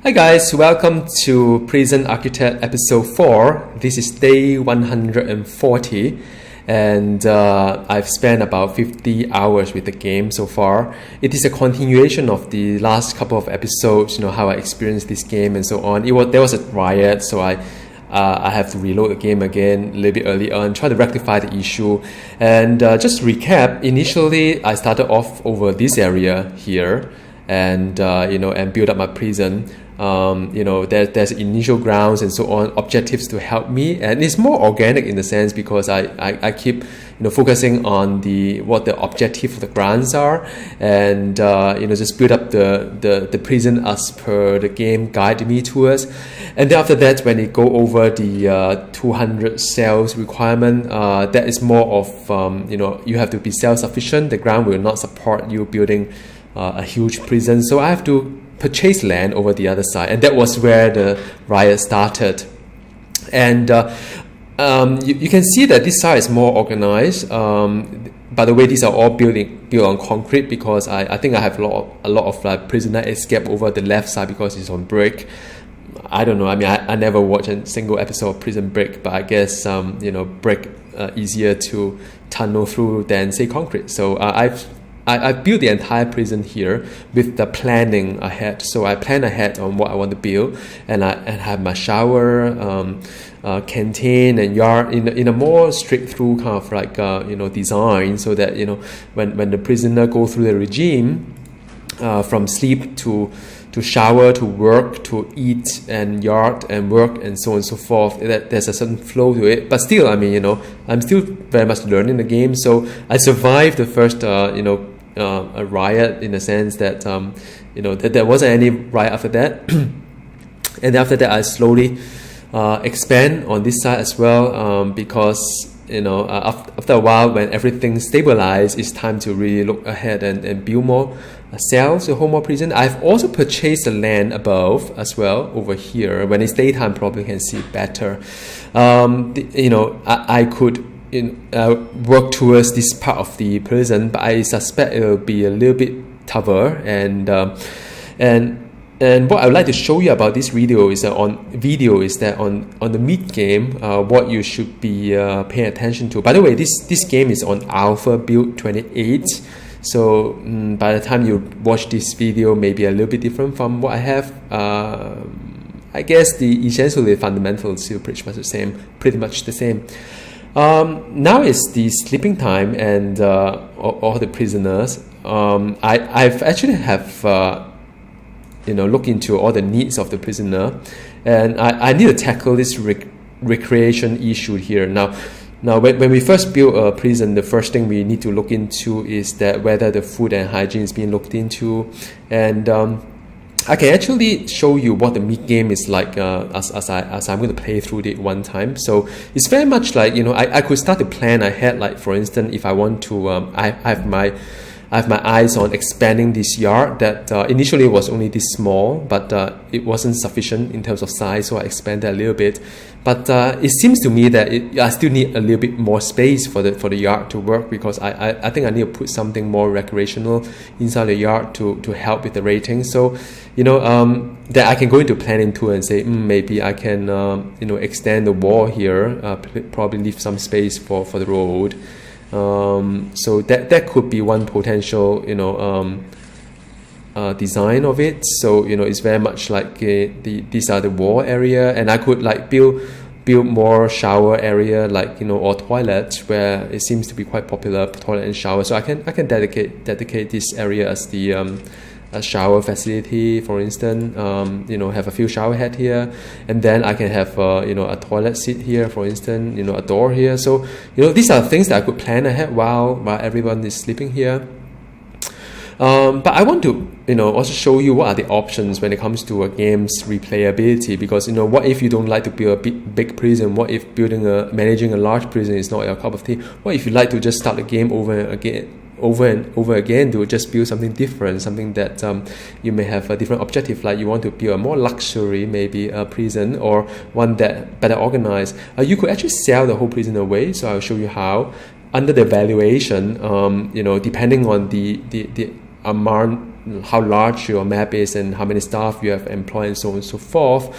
Hi guys, welcome to Prison Architect episode 4. This is day 140 and I've spent about 50 hours with the game so far. It is a continuation of the last couple of episodes, how I experienced this game and so on. There was a riot, so I have to reload the game again a little bit early on, try to rectify the issue. And just to recap, initially I started off over this area here and and build up my prison. There's initial grounds and so on, objectives to help me, and it's more organic in the sense because I keep focusing on what the objective of the grounds are, and just build up the prison as per the game guide me towards. And then after that, when it go over the 200 cells requirement, that is more of you have to be self-sufficient. The ground will not support you building a huge prison, so I have to purchase land over the other side, and that was where the riot started. And you can see that this side is more organized. By the way, these are all built on concrete because I think I have a lot of prisoner escape over the left side because it's on brick. I don't know. I mean, I never watched a single episode of Prison Break, but I guess brick easier to tunnel through than say concrete. So I built the entire prison here with the planning ahead. So I plan ahead on what I want to build, and I have my shower, canteen, and yard in a more straight through kind of design, so that when the prisoner go through the regime, from sleep to shower to work to eat and yard and work and so on and so forth, that there's a certain flow to it. But still, I'm still very much learning the game. So I survived the first a riot in the sense that that there wasn't any riot after that. And after that I slowly expand on this side as well, because after a while, when everything stabilized, it's time to really look ahead and build more cells to hold more prison. I've also purchased the land above as well over here. When it's daytime, probably can see better. I could work towards this part of the prison, but I suspect it will be a little bit tougher. And what I would like to show you about this video is that on the mid game, what you should be paying attention to. By the way, this game is on Alpha build 28. So by the time you watch this video, maybe a little bit different from what I have. I guess essentially the fundamentals is still pretty much the same. Now it's the sleeping time, and all the prisoners. I've actually look into all the needs of the prisoner, and I need to tackle this recreation issue here. Now, when we first build a prison, the first thing we need to look into is that whether the food and hygiene is being looked into, and I can actually show you what the mid game is like as I'm going to play through it one time. So it's very much like I could start to plan ahead. Like for instance, if I want to, I have my eyes on expanding this yard that initially was only this small, but it wasn't sufficient in terms of size, so I expanded a little bit. But it seems to me that I still need a little bit more space for the yard to work, because I think I need to put something more recreational inside the yard to help with the rating. So that I can go into planning tool and say maybe I can extend the wall here, probably leave some space for the road. So that could be one potential design of it. So it's very much like these are the wall area, and I could build more shower area, or toilets, where it seems to be quite popular, toilet and shower. So I can dedicate this area as the a shower facility, for instance. Have a few shower head here, and then I can have a toilet seat here, for instance. A door here. So these are things that I could plan ahead while everyone is sleeping here. But I want to also show you what are the options when it comes to a game's replayability, because what if you don't like to build a big prison? What if managing a large prison is not your cup of tea? What if you like to just start the game over and over again to just build something different, something that you may have a different objective, like you want to build a more luxury, maybe a prison, or one that better organized. You could actually sell the whole prison away. So I'll show you how. Under the valuation, depending on the amount how large your map is and how many staff you have employed and so on and so forth.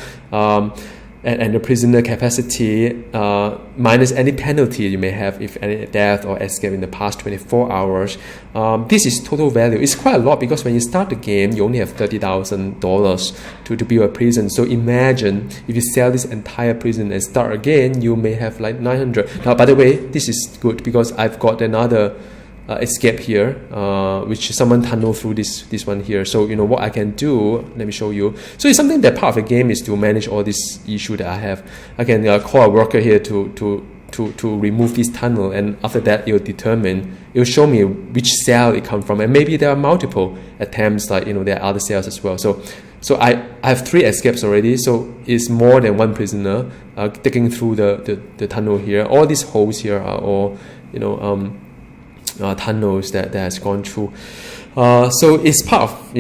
And the prisoner capacity minus any penalty you may have if any death or escape in the past 24 hours. This is total value. It's quite a lot because when you start the game, you only have $30,000 to build a prison. So imagine if you sell this entire prison and start again, you may have like 900. Now, by the way, this is good because I've got another escape here, which someone tunnel through this one here. So what I can do, let me show you. So it's something that part of the game is to manage all this issue that I have. I can call a worker here to remove this tunnel, and after that it'll show me which cell it comes from, and maybe there are multiple attempts, like there are other cells as well. So I have 3 escapes already, so it's more than one prisoner digging through the tunnel here. All these holes here are all tunnels that has gone through. So it's part of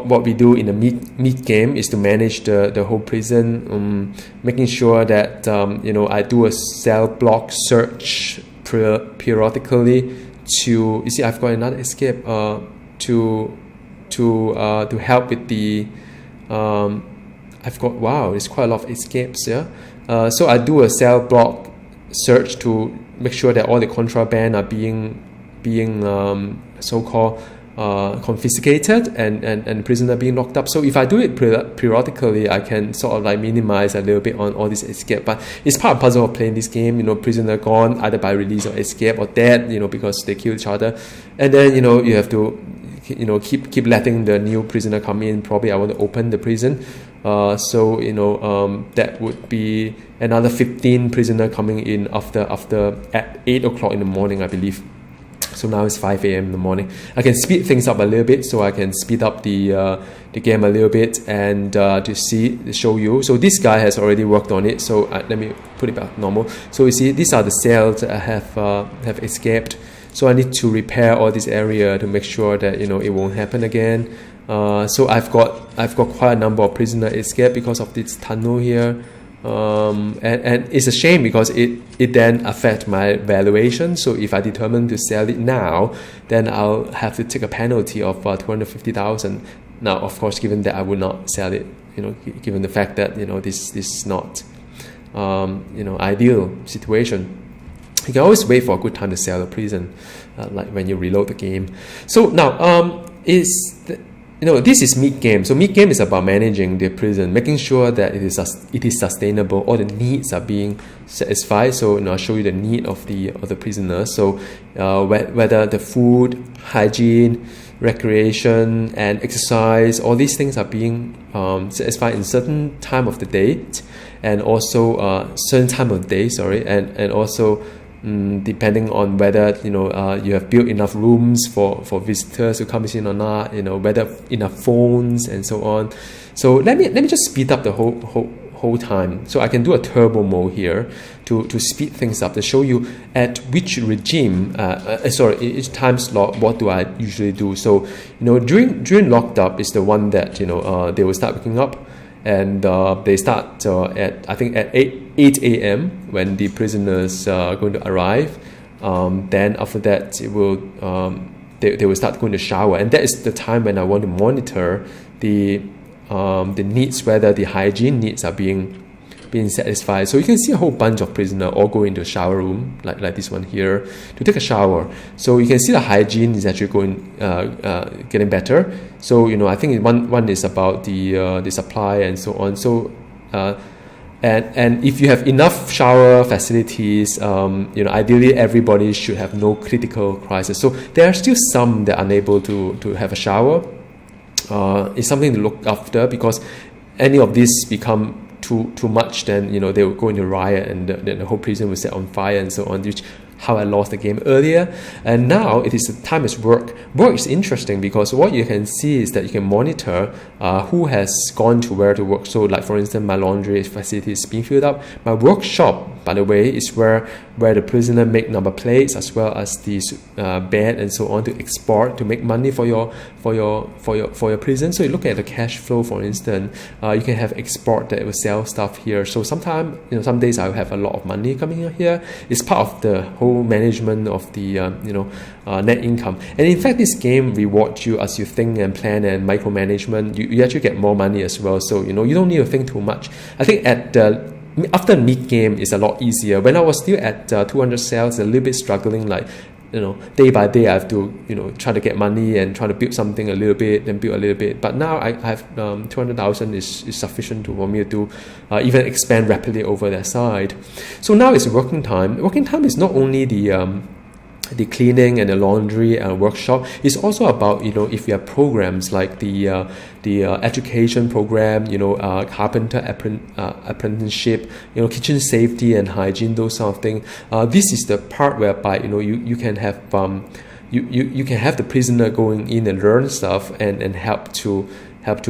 what we do in the meat game is to manage the whole prison, making sure that I do a cell block search periodically to, you see I've got another escape to help with the I've got, wow, it's quite a lot of escapes. So I do a cell block search to make sure that all the contraband are being so-called confiscated and prisoner being locked up. So if I do it periodically, I can sort of like minimize a little bit on all this escape. But it's part of puzzle of playing this game. Prisoner gone either by release or escape, or dead, because they kill each other, and then you have to keep letting the new prisoner come in. Probably I want to open the prison. So that would be another 15 prisoner coming in after at 8 o'clock in the morning, I believe. So now it's 5 a.m. in the morning. I can speed things up a little bit, so I can speed up the game a little bit and to show you. So this guy has already worked on it. So let me put it back normal. So you see, these are the cells that I have escaped. So I need to repair all this area to make sure that it won't happen again. So I've got quite a number of prisoner escape because of this tunnel here. And it's a shame because it then affects my valuation. So if I determine to sell it now, then I'll have to take a penalty of 250,000. Now, of course, given that I would not sell it, given the fact that this is not ideal situation. You can always wait for a good time to sell the prison, like when you reload the game. So now this is meat game. So meat game is about managing the prison, making sure that it is sustainable. All the needs are being satisfied. So I'll show you the need of the prisoners. So whether the food, hygiene, recreation, and exercise, all these things are being satisfied in certain time of the day, and also certain time of the day. And also. Depending on whether you have built enough rooms for visitors to come in or not, whether enough phones and so on. So let me just speed up the whole time. So I can do a turbo mode here to speed things up, to show you at which regime each time slot what do I usually do. So during locked up is the one that they will start picking up. And they start at I think at 8 a.m. when the prisoners are going to arrive. Then after that, it will they will start going to shower, and that is the time when I want to monitor the needs, whether the hygiene needs are being satisfied. So you can see a whole bunch of prisoners all go into the shower room, like this one here, to take a shower. So you can see the hygiene is actually going getting better. So I think one is about the supply and so on. So and if you have enough shower facilities, ideally everybody should have no critical crisis. So there are still some that are unable to have a shower. It's something to look after, because any of these become too much, then they will go into riot, and then the whole prison will set on fire and so on, which how I lost the game earlier. And now it is the time is work. Work is interesting because what you can see is that you can monitor who has gone to where to work. So like for instance, my laundry facility is being filled up. My workshop, by the way, is where the prisoner make number plates as well as these bed and so on to export to make money for your prison. So you look at the cash flow, for instance, you can have export that will sell stuff here. So sometimes some days I will have a lot of money coming in here. It's part of the whole management of the net income. And in fact, this game rewards you as you think and plan and micromanagement. You actually get more money as well. So you don't need to think too much. I think after mid game is a lot easier. When I was still at 200 cells, a little bit struggling, like day by day I have to try to get money and try to build something a little bit, then build a little bit. But now I have 200,000 is sufficient for me to even expand rapidly over that side. So now it's working time. Working time is not only the cleaning and the laundry and workshop. It's also about if you have programs like the education program, carpenter apprenticeship, kitchen safety and hygiene, those sort of things. This is the part whereby you can have you can have the prisoner going in and learn stuff and help to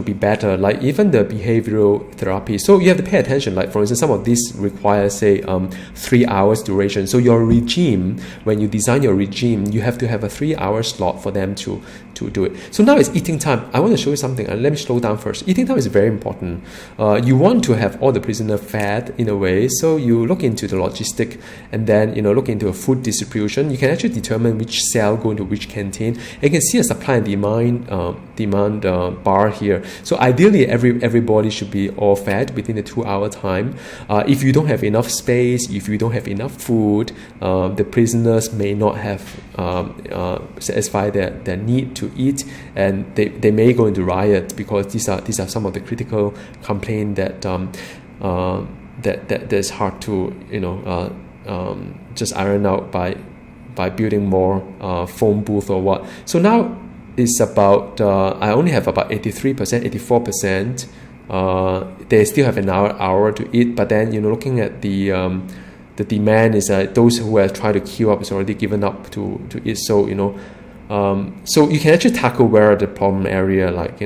be better, like even the behavioral therapy. So you have to pay attention. Like for instance, some of these require 3 hours duration. So your regime, when you design your regime, you have to have a 3-hour slot for them to do it. So now it's eating time. I want to show you something. Let me slow down first. Eating time is very important. You want to have all the prisoner fed in a way. So you look into the logistic and then look into a food distribution. You can actually determine which cell go into which canteen. And you can see a supply and demand bar here. So ideally everybody should be all fed within the 2-hour time. If you don't have enough space, if you don't have enough food, the prisoners may not have satisfied their need to eat, and they may go into riot, because these are some of the critical complaints that's hard to just iron out by building more phone booth or what. So now it's about I only have about 83%, 84%. They still have an hour to eat, but then looking at the demand is those who have tried to queue up is already given up to eat. So so you can actually tackle where the problem area, like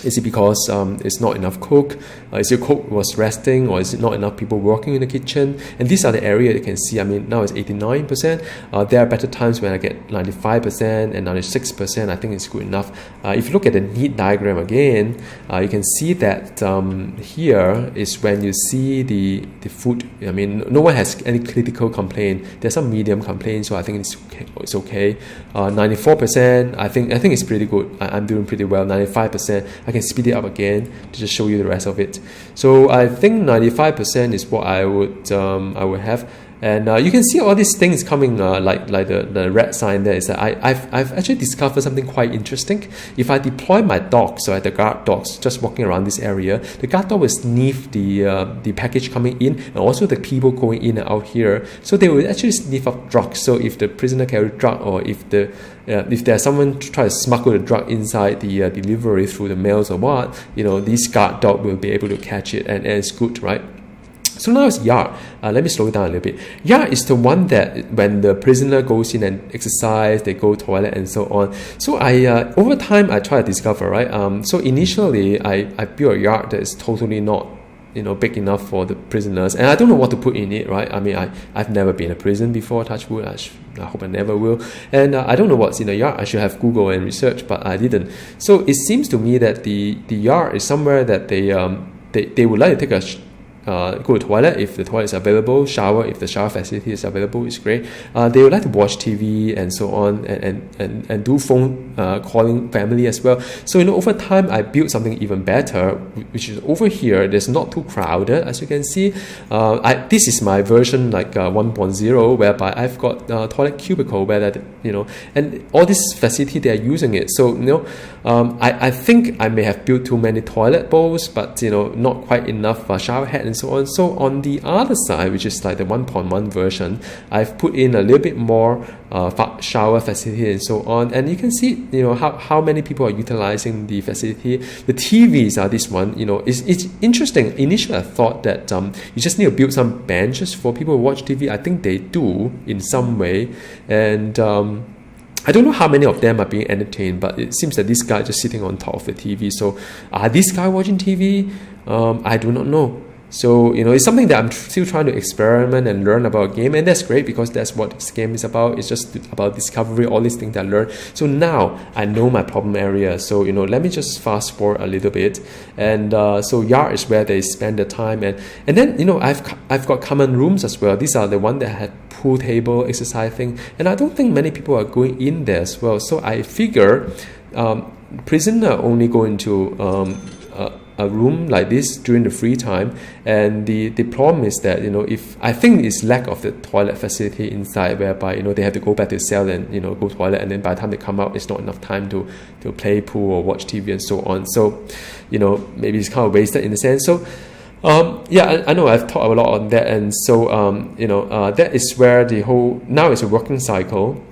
is it because it's not enough cook? Is your cook was resting, or is it not enough people working in the kitchen? And these are the areas you can see. I mean, now it's 89%. There are better times when I get 95% and 96%. I think it's good enough. If you look at the need diagram again, you can see that here is when you see the food. I mean, no one has any critical complaint. There's some medium complaints, so I think it's okay. 94%. I think it's pretty good. I'm doing pretty well. 95%. I can speed it up again to just show you the rest of it. So I think 95% is what I would have. And you can see all these things coming, like the red sign there. Is that I've actually discovered something quite interesting. If I deploy my dogs, so the guard dogs just walking around this area, the guard dog will sniff the package coming in, and also the people going in and out here. So they will actually sniff up drugs. So if the prisoner carry drug, or if there's someone try to smuggle the drug inside the delivery through the mails or what, this guard dog will be able to catch it, and it's good, right? So now it's yard. Let me slow it down a little bit. Yard is the one that when the prisoner goes in and exercise, they go toilet and so on. So over time I try to discover, right? So initially I built a yard that is totally not big enough for the prisoners, and I don't know what to put in it, right? I mean, I've never been in a prison before, touch wood. I hope I never will, and I don't know what's in the yard. I should have Google and research, but I didn't. So it seems to me that the yard is somewhere that they would like to take a go to toilet if the toilet is available, shower if the shower facility is available, is great. They would like to watch TV and so on, and do phone calling family as well. So over time I built something even better, which is over here. There's not too crowded, as you can see. This is my version like 1.0, whereby I've got toilet cubicle where that and all this facility they are using it. So I think I may have built too many toilet bowls, but not quite enough shower head and so on. So on the other side, which is like the 1.1 version, I've put in a little bit more shower facility and so on, and you can see how many people are utilizing the facility. The TVs are this one. It's interesting. Initially I thought that you just need to build some benches for people to watch TV. I think they do in some way, and I don't know how many of them are being entertained, but it seems that this guy just sitting on top of the TV. So are this guy watching TV? I do not know. So it's something that I'm still trying to experiment and learn about a game, and that's great because that's what this game is about. It's just about discovery, all these things that I learned. So now I know my problem area. So let me just fast forward a little bit, and so yard is where they spend the time, and then I've got common rooms as well. These are the one that I had pool table exercise thing, and I don't think many people are going in there as well. So I figure prisoner only go into a room like this during the free time, and the problem is that, you know, if I think it's lack of the toilet facility inside, whereby, you know, they have to go back to the cell and, you know, go toilet, and then by the time they come out, it's not enough time to play pool or watch TV and so on. So, you know, maybe it's kind of wasted in a sense. So yeah, I know I've talked a lot on that, and so you know, that is where the whole now is a working cycle.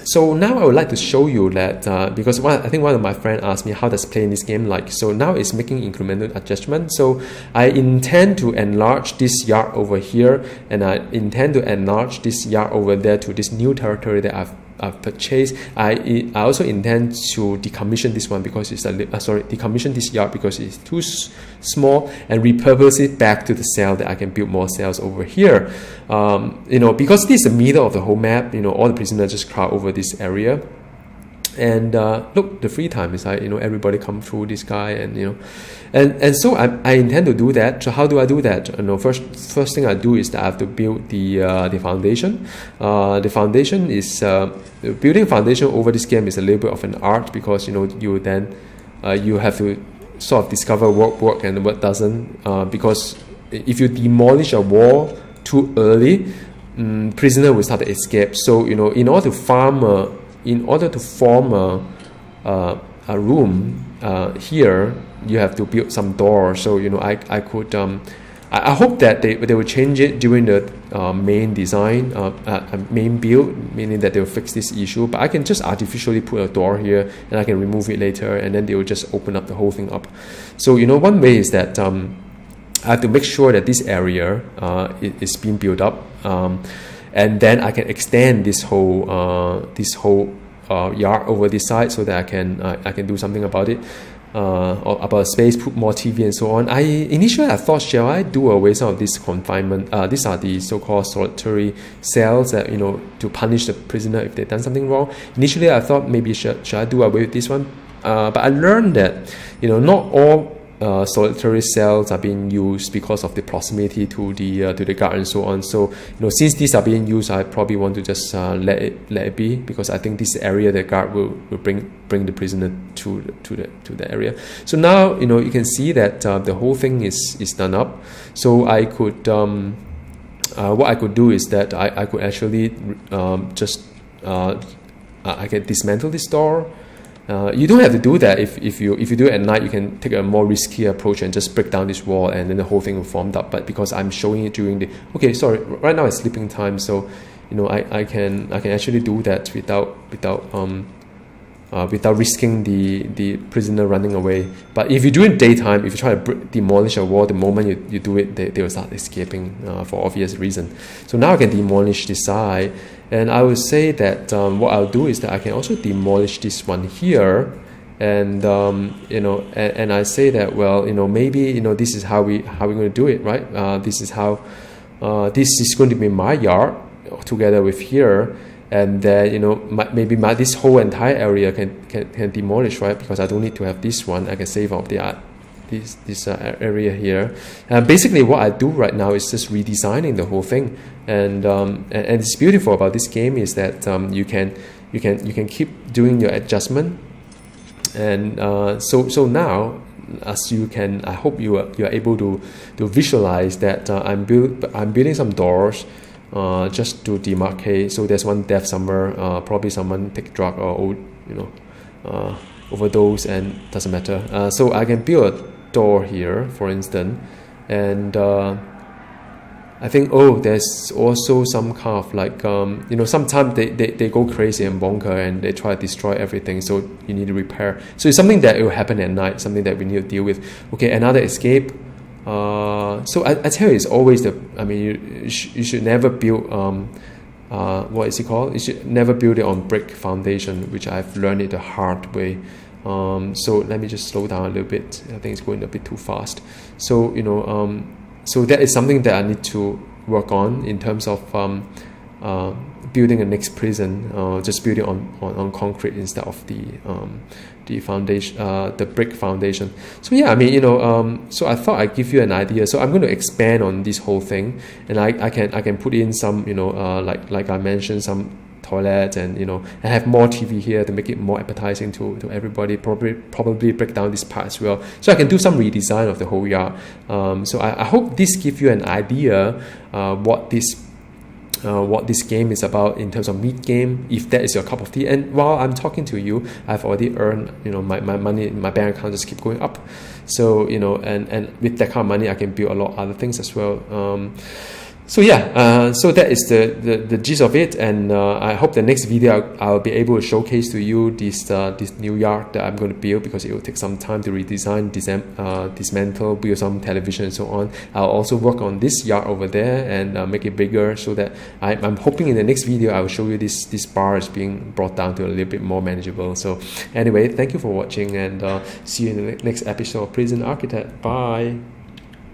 So now I would like to show you that because I think one of my friends asked me how does playing this game like. So now it's making incremental adjustment. So I intend to enlarge this yard over here, and I intend to enlarge this yard over there to this new territory that I've purchased. I also intend to decommission this one because it's decommission this yard because it's too small, and repurpose it back to the cell that I can build more cells over here. You know, because this is the middle of the whole map, you know, all the prisoners just crowd over this area. And look, the free time is like, you know, everybody come through this guy, and you know, and so I intend to do that. So how do I do that? You know, first thing I do is that I have to build the foundation. The foundation is building foundation over this game is a little bit of an art, because, you know, you then you have to sort of discover what works and what doesn't, because if you demolish a wall too early, prisoner will start to escape. So, you know, in order to form a room here, you have to build some doors. So, you know, I could I hope that they will change it during the main design, main build, meaning that they'll fix this issue. But I can just artificially put a door here, and I can remove it later, and then they will just open up the whole thing up. So, you know, one way is that I have to make sure that this area is being built up, and then I can extend this whole yard over this side, so that I can do something about it. Or about space, put more TV and so on. Initially I thought, shall I do away some of this confinement? These are the so-called solitary cells that, you know, to punish the prisoner if they've done something wrong. Initially I thought maybe should I do away with this one? But I learned that, you know, not all solitary cells are being used because of the proximity to the guard and so on. So, you know, since these are being used, I probably want to just let it be, because I think this area the guard will bring the prisoner to the area. So now, you know, you can see that the whole thing is done up. So I could what I could do is that I could actually I can dismantle this door. You don't have to do that. If you do it at night, you can take a more risky approach and just break down this wall, and then the whole thing will form up. But because I'm showing it during right now it's sleeping time, so, you know, I can actually do that without risking the prisoner running away. But if you do it daytime, if you try to demolish a wall, the moment you do it, they will start escaping for obvious reason. So now I can demolish this side, and I would say that what I'll do is that I can also demolish this one here, and you know, and I say that, well, you know, maybe, you know, this is how we're going to do it, right? This is how this is going to be my yard together with here. And then, you know, maybe this whole entire area can demolish, right? Because I don't need to have this one. I can save up this area here. Basically, what I do right now is just redesigning the whole thing. And it's beautiful about this game is that you can keep doing your adjustment. And so now, as you can, I hope you are able to visualize that I'm building some doors. Just to demarcate. So there's one death somewhere, probably someone take drug or, you know, overdose, and doesn't matter. So I can build a door here, for instance, and I think, there's also some kind of like, you know, sometimes they go crazy and bonker, and they try to destroy everything, so you need to repair. So it's something that will happen at night, something that we need to deal with. Okay, another escape. So I tell you, it's always you should never build what is it called? You should never build it on brick foundation, which I've learned it the hard way. So let me just slow down a little bit. I think it's going a bit too fast. So, you know, so that is something that I need to work on in terms of building the next prison, just building on concrete instead of the foundation, the brick foundation. So yeah, I mean, so I thought I'd give you an idea. So I'm going to expand on this whole thing, and I can put in some, like I mentioned, some toilet, and I have more TV here to make it more appetizing to everybody. Probably break down this part as well, so I can do some redesign of the whole yard. So I hope this gives you an idea what this game is about in terms of meat game, if that is your cup of tea. And while I'm talking to you, I've already earned, my money in my bank account just keep going up. So and with that kind of money, I can build a lot of other things as well. So yeah, so that is the gist of it, and I hope the next video I'll be able to showcase to you this new yard that I'm going to build, because it will take some time to redesign, dismantle, build some television and so on. I'll also work on this yard over there and make it bigger, so that I'm hoping in the next video I will show you this bar is being brought down to a little bit more manageable. So anyway, thank you for watching, and see you in the next episode of Prison Architect. Bye.